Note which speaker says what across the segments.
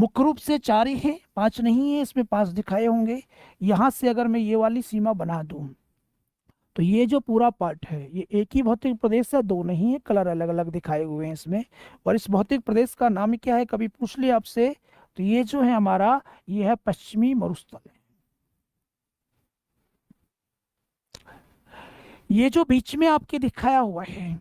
Speaker 1: मुख्य रूप से 4 ही हैं, 5 नहीं है, इसमें 5 दिखाए होंगे। यहां से अगर मैं ये वाली सीमा बना दूं तो ये जो पूरा पार्ट है ये एक ही भौतिक प्रदेश है, दो नहीं है, कलर अलग अलग दिखाए हुए हैं इसमें। और इस भौतिक प्रदेश का नाम क्या है, कभी पूछ लिया आपसे, तो ये जो है हमारा, ये है पश्चिमी मरुस्थल। ये जो बीच में आपके दिखाया हुआ है,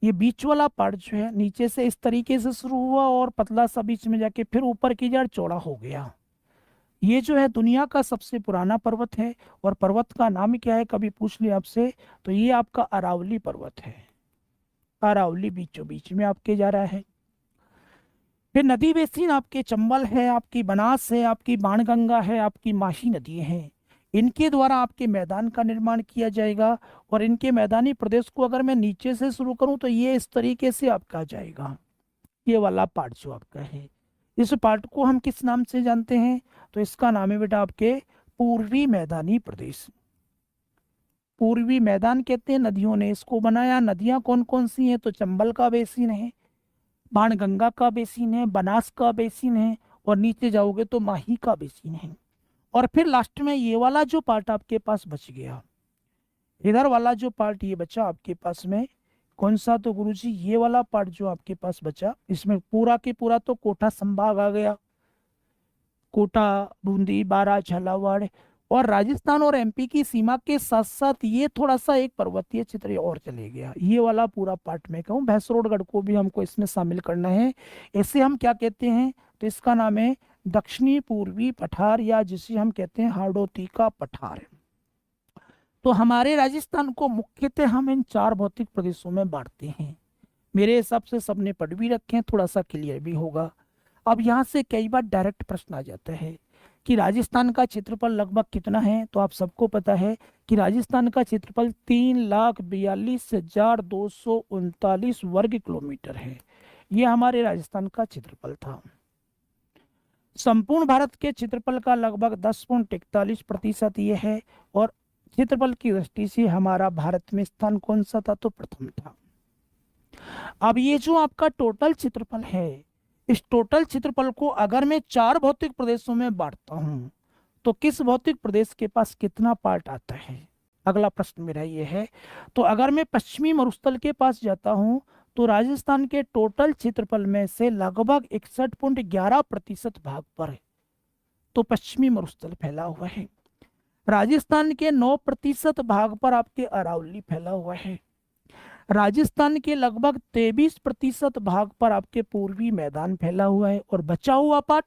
Speaker 1: ये बीच वाला पार्ट जो है नीचे से इस तरीके से शुरू हुआ और पतला सा बीच में जाके फिर ऊपर की जड़ चौड़ा हो गया। ये जो है दुनिया का सबसे पुराना पर्वत है। और पर्वत का नाम क्या है, कभी पूछ लिया आपसे, तो ये आपका अरावली पर्वत है। अरावली बीचों बीच में आपके जा रहा है। फिर नदी बेसिन आपके चंबल है, आपकी बनास है, आपकी बाणगंगा है, आपकी माही नदी है। इनके द्वारा आपके मैदान का निर्माण किया जाएगा। और इनके मैदानी प्रदेश को अगर मैं नीचे से शुरू करूं तो ये इस तरीके से आपका जाएगा। ये वाला पार्ट जो आपका है, इस पार्ट को हम किस नाम से जानते हैं, तो इसका नाम है बेटा आपके पूर्वी मैदानी प्रदेश। पूर्वी मैदान कहते हैं, नदियों ने इसको बनाया। नदियां कौन कौन सी हैं, तो चंबल का बेसिन है, बाणगंगा का बेसिन है, बनास का बेसिन है, और नीचे जाओगे तो माही का बेसिन है। और फिर लास्ट में ये वाला जो पार्ट आपके पास बच गया, इधर वाला जो पार्ट ये बचा आपके पास में, कौन सा, तो गुरुजी ये वाला पार्ट जो आपके पास बचा, इसमें पूरा के पूरा तो कोटा संभाग आ गया। कोटा, बूंदी, बारा, झालावाड़, और राजस्थान और एमपी की सीमा के साथ साथ ये थोड़ा सा एक पर्वतीय क्षेत्र और चले गया। ये वाला पूरा पार्ट में कहूँ, भैंसरोडगढ़ को भी हमको इसमें शामिल करना है। इसे हम क्या कहते हैं, तो इसका नाम है दक्षिणी पूर्वी पठार, या जिसे हम कहते हैं हाड़ौती का पठार। तो हमारे राजस्थान को मुख्यतः हम इन 4 भौतिक प्रदेशों में बांटते हैं। मेरे हिसाब से सबने पढ़ भी रखे हैं, थोड़ा सा क्लियर भी होगा। अब यहाँ से कई बार डायरेक्ट प्रश्न आ जाता है कि राजस्थान का क्षेत्रफल लगभग कितना है, तो आप सबको पता है कि राजस्थान का क्षेत्रफल 3,42,239 वर्ग किलोमीटर है। ये हमारे राजस्थान का क्षेत्रफल था। संपूर्ण भारत के क्षेत्रफल का लगभग 10.41% ये है। और क्षेत्रफल की दृष्टि से हमारा भारत में स्थान कौन सा था, तो प्रथम था। अब ये जो आपका टोटल क्षेत्रफल है, इस टोटल क्षेत्रफल को अगर मैं 4 भौतिक प्रदेशों में बांटता हूं तो किस भौतिक प्रदेश के पास कितना पार्ट आता है, अगला प्रश्न मेरा ये है। तो अगर मैं पश्चिमी मरुस्थल के पास जाता हूं तो राजस्थान के टोटल क्षेत्रफल में से लगभग 61.11% भाग पर तो पश्चिमी मरुस्थल फैला हुआ है। राजस्थान के 9% भाग पर आपके अरावली फैला हुआ है। राजस्थान के लगभग 23% भाग पर आपके पूर्वी मैदान फैला हुआ है। और बचा हुआ पार्ट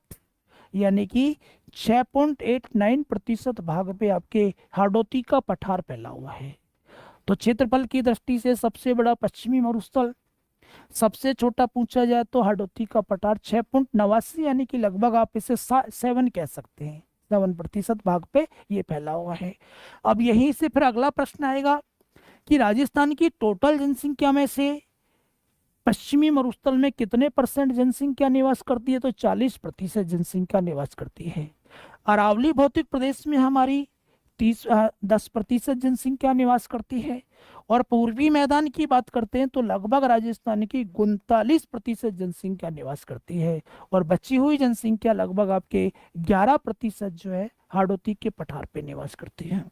Speaker 1: यानी कि 6.89% भाग पे आपके हाड़ौती का पठार फैला हुआ है। तो क्षेत्रफल की दृष्टि से सबसे बड़ा पश्चिमी मरुस्थल, सबसे छोटा पूछा जाए तो हाड़ौती का पठार 6.89, यानी कि लगभग आप इसे 7 कह सकते हैं, 7% भाग पे ये फैला हुआ है। अब यहीं से फिर अगला प्रश्न आएगा कि राजस्थान की टोटल जनसंख्या में से पश्चिमी मरुस्थल में कितने परसेंट जनसंख्या निवास करती है, तो 40% जनसंख्या निवास करती है। अरावली भौतिक प्रदेश में हमारी 10% जनसंख्या निवास करती है। और पूर्वी मैदान की बात करते हैं तो लगभग राजस्थान की 39% जनसंख्या निवास करती है। और बची हुई जनसंख्या लगभग आपके 11% जो है हाड़ौती के पठार पे निवास करती है।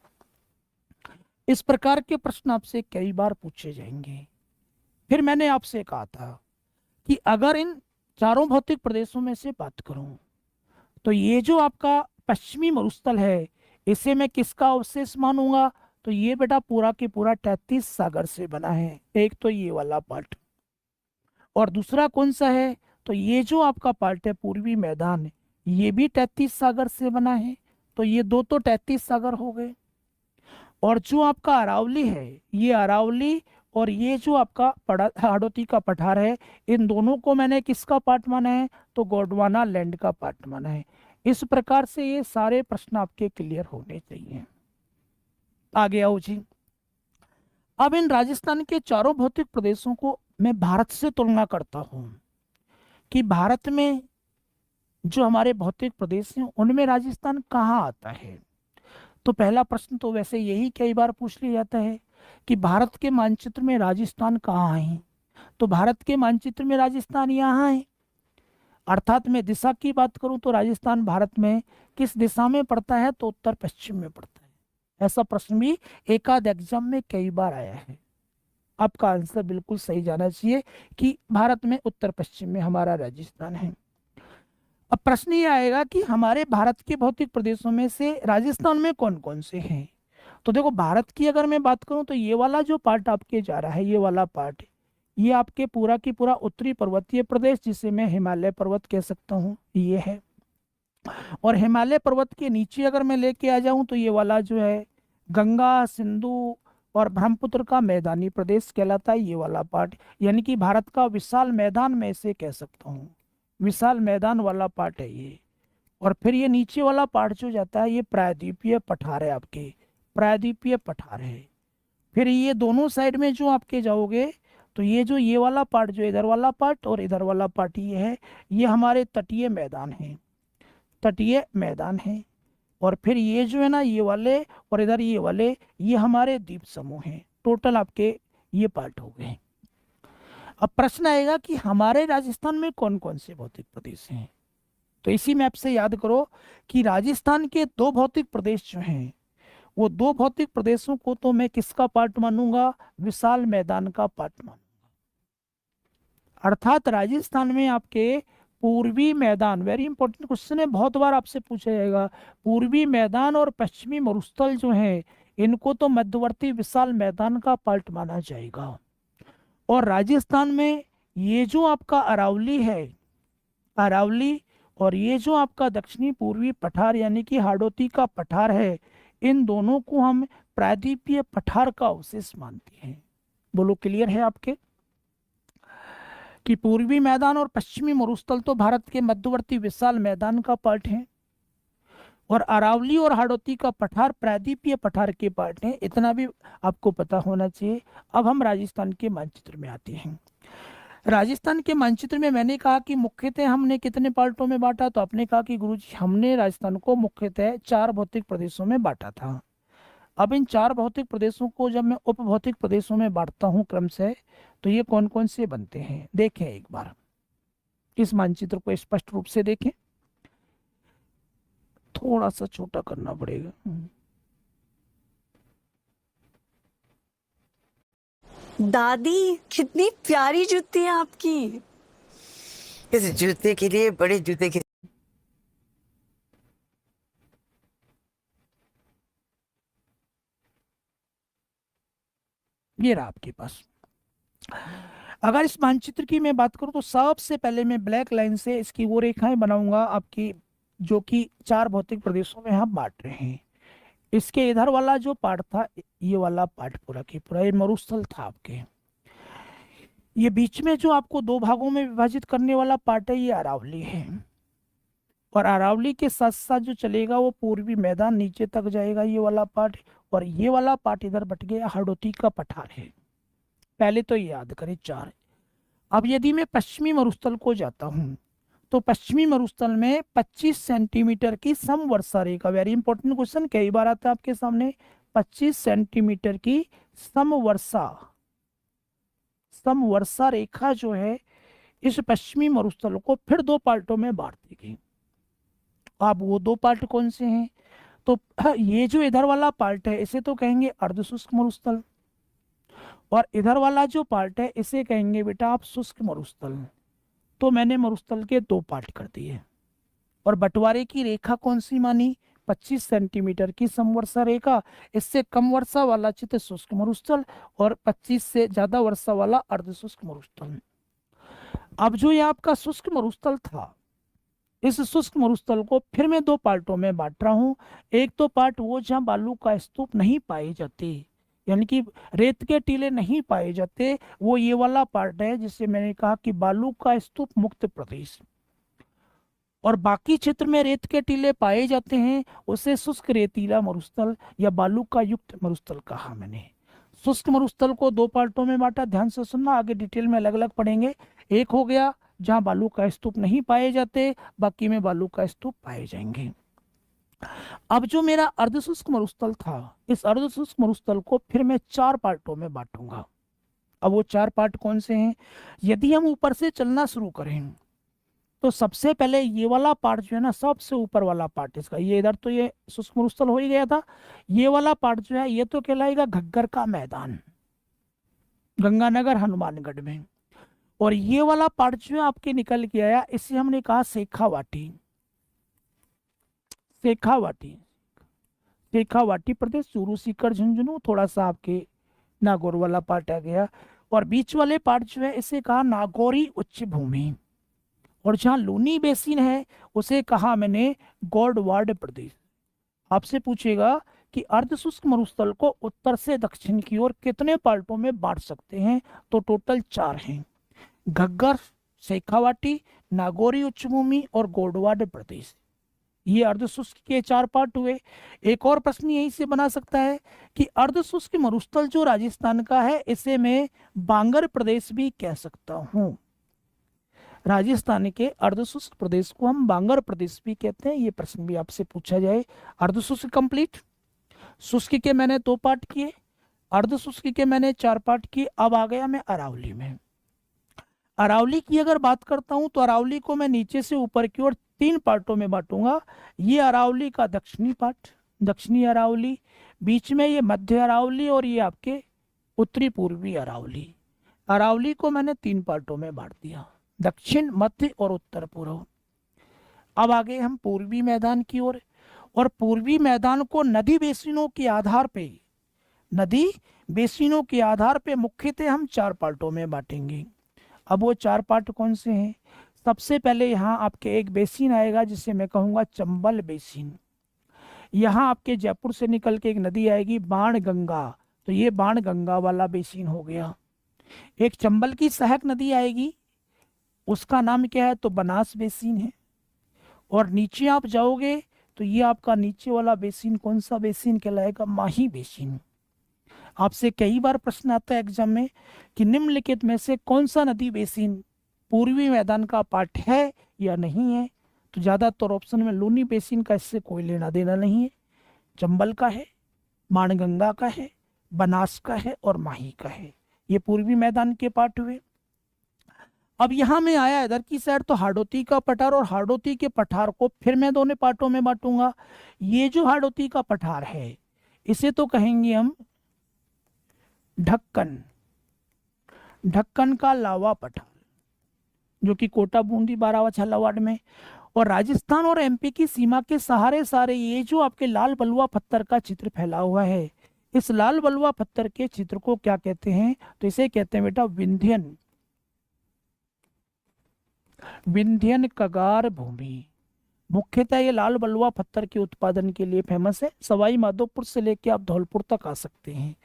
Speaker 1: इस प्रकार के प्रश्न आपसे कई बार पूछे जाएंगे। फिर मैंने आपसे कहा था कि अगर इन 4 भौतिक प्रदेशों में से बात करूं तो ये जो आपका पश्चिमी मरुस्थल है इसे मैं किसका अवशेष मानूंगा, तो ये बेटा पूरा के पूरा 33 सागर से बना है। एक तो ये वाला पार्ट, और दूसरा कौन सा है, तो ये जो आपका पार्ट है पूर्वी मैदान, ये भी 33 सागर से बना है। तो ये दो तो 33 सागर हो गए। और जो आपका अरावली है, ये अरावली और ये जो आपका हाड़ौती का पठार है, इन दोनों को मैंने किसका पार्ट माना है, तो गोंडवाना लैंड का पार्ट माना है। इस प्रकार से ये सारे प्रश्न आपके क्लियर होने चाहिए। आगे आओ जी। अब इन राजस्थान के 4 भौतिक प्रदेशों को मैं भारत से तुलना करता हूं कि भारत में जो हमारे भौतिक प्रदेश हैं उनमें राजस्थान कहाँ आता है। तो पहला प्रश्न तो वैसे यही कई बार पूछ लिया जाता है कि भारत के मानचित्र में राजस्थान कहाँ है, तो भारत के मानचित्र में राजस्थान यहाँ है। अर्थात मैं दिशा की बात करूं तो राजस्थान भारत में किस दिशा में पड़ता है, तो उत्तर पश्चिम में पड़ता है। ऐसा प्रश्न भी एकाध एग्जाम में कई बार आया है। आपका आंसर बिल्कुल सही जाना चाहिए कि भारत में उत्तर पश्चिम में हमारा राजस्थान है। अब प्रश्न ये आएगा कि हमारे भारत के भौतिक प्रदेशों में से राजस्थान में कौन कौन से हैं। तो देखो, भारत की अगर मैं बात करूं तो ये वाला जो पार्ट आपके जा रहा है, ये वाला पार्ट, ये आपके पूरा की पूरा उत्तरी पर्वतीय प्रदेश, जिसे मैं हिमालय पर्वत कह सकता हूँ, ये है। और हिमालय पर्वत के नीचे अगर मैं लेके आ जाऊं तो ये वाला जो है गंगा, सिंधु और ब्रह्मपुत्र का मैदानी प्रदेश कहलाता है, ये वाला पार्ट। यानी कि भारत का विशाल मैदान में इसे कह सकता हूँ, विशाल मैदान वाला पार्ट है ये। और फिर ये नीचे वाला पार्ट जो जाता है, ये प्रायद्वीपीय पठार है, आपके प्रायद्वीपीय पठार है। फिर ये दोनों साइड में जो आपके जाओगे तो ये जो ये वाला पार्ट, जो इधर वाला पार्ट और इधर वाला पार्ट ये है, ये हमारे तटीय मैदान है, तटीय मैदान है। और फिर ये जो है ना, ये वाले और इधर ये वाले, ये हमारे द्वीप समूह हैं। टोटल आपके ये पार्ट हो गए। अब प्रश्न आएगा कि हमारे राजस्थान में कौन कौन से भौतिक प्रदेश हैं। तो इसी मैप से याद करो कि राजस्थान के दो भौतिक प्रदेश जो हैं, वो दो भौतिक प्रदेशों को तो मैं किसका पार्ट मानूंगा, विशाल मैदान का पार्ट मानूंगा। अर्थात राजस्थान में आपके पूर्वी मैदान, वेरी इंपॉर्टेंट क्वेश्चन है, बहुत बार आपसे पूछा जाएगा, पूर्वी मैदान और पश्चिमी मरुस्थल जो है, इनको तो मध्यवर्ती विशाल मैदान का पार्ट माना जाएगा। और राजस्थान में ये जो आपका अरावली है, अरावली, और ये जो आपका दक्षिणी पूर्वी पठार यानी कि हाड़ौती का पठार है, इन दोनों को हम प्रायद्वीपीय पठार का अवशेष मानते हैं। बोलो, क्लियर है आपके कि पूर्वी मैदान और पश्चिमी मरुस्थल तो भारत के मध्यवर्ती विशाल मैदान का पार्ट है, और अरावली और हाड़ौती का पठार प्रायद्वीपीय पठार के पार्ट हैं। इतना भी आपको पता होना चाहिए। अब हम राजस्थान के मानचित्र में आते हैं। राजस्थान के मानचित्र में मैंने कहा कि मुख्यतः हमने कितने पार्टों में बांटा, तो आपने कहा कि गुरुजी हमने राजस्थान को मुख्यतः 4 भौतिक प्रदेशों में बांटा था। अब इन 4 भौतिक प्रदेशों को जब मैं उप भौतिक प्रदेशों में बांटता हूँ क्रम से, तो ये कौन कौन से बनते हैं, देखें एक बार इस मानचित्र को स्पष्ट रूप से देखें। थोड़ा सा छोटा करना पड़ेगा।
Speaker 2: दादी, कितनी प्यारी जुत्ती है आपकी।
Speaker 3: इस जूते के लिए बड़े जूते के
Speaker 1: ये रहा आपके पास। अगर इस मानचित्र की मैं बात करूं तो सबसे पहले मैं ब्लैक लाइन से इसकी वो रेखाएं बनाऊंगा आपकी, जो कि 4 भौतिक प्रदेशों में हम बांट रहे हैं। इसके इधर वाला जो पार्ट था, ये वाला पार्ट पूरा की पूरा ये मरुस्थल था आपके। ये बीच में जो आपको 2 भागों में विभाजित करने वाला पार्ट है, ये अरावली है। और अरावली के साथ साथ जो चलेगा वो पूर्वी मैदान नीचे तक जाएगा, ये वाला पार्ट। और ये वाला पार्ट इधर बट गया, हाड़ौती का पठार है। पहले तो ये याद करें 4। अब यदि मैं पश्चिमी मरुस्थल को जाता हूँ, तो पश्चिमी मरुस्थल में 25 सेंटीमीटर की समवर्षा रेखा, वेरी इंपॉर्टेंट क्वेश्चन कई बार आता है आपके सामने, 25 सेंटीमीटर की समवर्षा, समवर्षा रेखा जो है, इस पश्चिमी मरुस्थल को फिर 2 पार्टों में बांट देगी। अब वो 2 पार्ट कौन से हैं, तो ये जो इधर वाला पार्ट है इसे तो कहेंगे अर्धशुष्क मरुस्थल, और इधर वाला जो पार्ट है इसे कहेंगे बेटा आप शुष्क मरुस्थल। तो मैंने मरुस्थल के 2 पार्ट कर दिए। और बंटवारे की रेखा कौन सी मानी, 25 सेंटीमीटर की समवर्षा रेखा। इससे कम वर्षा वाला चित्त शुष्क मरुस्थल, और 25 से ज्यादा वर्षा वाला अर्धशुष्क मरुस्थल। अब जो ये आपका शुष्क मरुस्थल था, इस शुष्क मरुस्थल को फिर मैं 2 पार्टों में बांट रहा हूँ। एक तो पार्ट वो जहाँ बालू का स्तूप नहीं पाए जाते, यानी कि रेत के टीले नहीं पाए जाते, वो ये वाला पार्ट है जिसे मैंने कहा कि बालू का स्तूप मुक्त प्रदेश। और बाकी क्षेत्र में रेत के टीले पाए जाते हैं, उसे शुष्क रेतीला मरुस्थल या बालू का युक्त मरुस्थल कहा मैंने। शुष्क मरुस्थल को 2 पार्टों में बांटा, ध्यान से सुनना, आगे डिटेल में अलग अलग पढ़ेंगे। एक हो गया जहां बालू का स्तूप नहीं पाए जाते, बाकी में बालू का स्तूप पाए जाएंगे। अब जो मेरा अर्धशुष्क मरुस्थल था, इस अर्धशुष्क मरुस्थल को फिर मैं 4 पार्टों में बांटूंगा। अब वो 4 पार्ट कौन से हैं, यदि हम ऊपर से चलना शुरू करें तो सबसे पहले ये वाला पार्ट जो है ना, सबसे ऊपर वाला पार्ट इसका, ये इधर तो ये शुष्क मरुस्थल हो ही गया था, ये वाला पार्ट जो है ये तो कहलाएगा घग्गर का मैदान, गंगानगर हनुमानगढ़ में। और ये वाला पार्ट जो है आपके निकल के आया, इसे हमने कहा शेखावाटी, शेखावाटी, शेखावाटी प्रदेश, चूरू सीकर झुंझुनू, थोड़ा सा आपके नागौर वाला पार्ट आ गया। और बीच वाले पार्ट जो है इसे कहा नागौरी उच्च भूमि। और जहाँ लूनी बेसिन है उसे कहा मैंने गौड़वाड़ प्रदेश। आपसे पूछेगा कि अर्धशुष्क मरुस्थल को उत्तर से दक्षिण की ओर कितने पार्टों में बांट सकते हैं, तो टोटल 4 हैं, घग्गर, शेखावाटी, नागौरी उच्च भूमि और गौड़वाड़ प्रदेश। ये अर्धशुष्क के 4 पार्ट हुए। एक और प्रश्न यहीं से बना सकता है कि अर्धशुष्क मरुस्थल जो राजस्थान का है इसे मैं बांगर प्रदेश भी कह सकता हूँ। राजस्थान के अर्धशुष्क प्रदेश को हम बांगर प्रदेश भी कहते हैं। ये प्रश्न भी आपसे पूछा जाए। अर्धशुष्क कंप्लीट, शुष्क के मैंने 2 पार्ट किए, अर्धशुष्क के मैंने 4 पार्ट किए। अब आ गया मैं अरावली में। अरावली की अगर बात करता हूं तो अरावली को मैं नीचे से ऊपर की ओर 3 पार्टों में बांटूंगा। ये अरावली का दक्षिणी पार्ट, दक्षिणी अरावली, बीच में ये मध्य अरावली और ये आपके उत्तरी पूर्वी अरावली। अरावली को मैंने 3 पार्टों में बांट दिया, दक्षिण, मध्य और उत्तर पूर्व। अब आ गए हम पूर्वी मैदान की ओर। और पूर्वी मैदान को नदी बेसिनों के आधार पे, नदी बेसिनों के आधार पे मुख्यतः हम 4 पार्टों में बांटेंगे। अब वो 4 पार्ट कौन से हैं? सबसे पहले यहाँ आपके एक बेसिन आएगा जिसे मैं कहूँगा चंबल बेसिन। यहाँ आपके जयपुर से निकल के एक नदी आएगी बाण गंगा, तो ये बाण गंगा वाला बेसिन हो गया। एक चंबल की सहायक नदी आएगी, उसका नाम क्या है? तो बनास बेसिन है। और नीचे आप जाओगे तो ये आपका नीचे वाला बेसिन कौन सा बेसिन कहलाएगा? माही बेसिन। आपसे कई बार प्रश्न आता है एग्जाम में कि निम्नलिखित में से कौन सा नदी बेसिन पूर्वी मैदान का पार्ट है या नहीं है? तो ज़्यादातर ऑप्शन में लूनी बेसिन का इससे कोई लेना देना नहीं है। चंबल का है, माणगंगा का है, बनास का है और माही का है। ये पूर्वी मैदान के पार्ट हुए। अब यहाँ में आया इधर की साइड तो हाड़ौती का पठार, और हाड़ौती के पठार को फिर मैं 2 पार्टों में बांटूंगा। ये जो हाड़ौती का पठार है इसे तो कहेंगे हम ढक्कन, ढक्कन का लावा पठार, जो कि कोटा, बूंदी, बारावा, झालावाड़ में। और राजस्थान और एमपी की सीमा के सहारे सारे ये जो आपके लाल बलुआ पत्थर का चित्र फैला हुआ है, इस लाल बलुआ पत्थर के चित्र को क्या कहते हैं? तो इसे कहते हैं बेटा विंध्यन, विंध्यन कगार भूमि। मुख्यतः ये लाल बलुआ पत्थर के उत्पादन के लिए फेमस है। सवाई माधोपुर से लेके आप धौलपुर तक आ सकते हैं।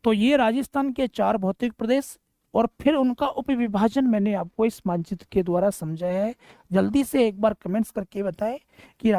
Speaker 1: तो ये राजस्थान के 4 भौतिक प्रदेश और फिर उनका उपविभाजन मैंने आपको इस मानचित्र के द्वारा समझाया है। जल्दी से एक बार कमेंट्स करके बताएं कि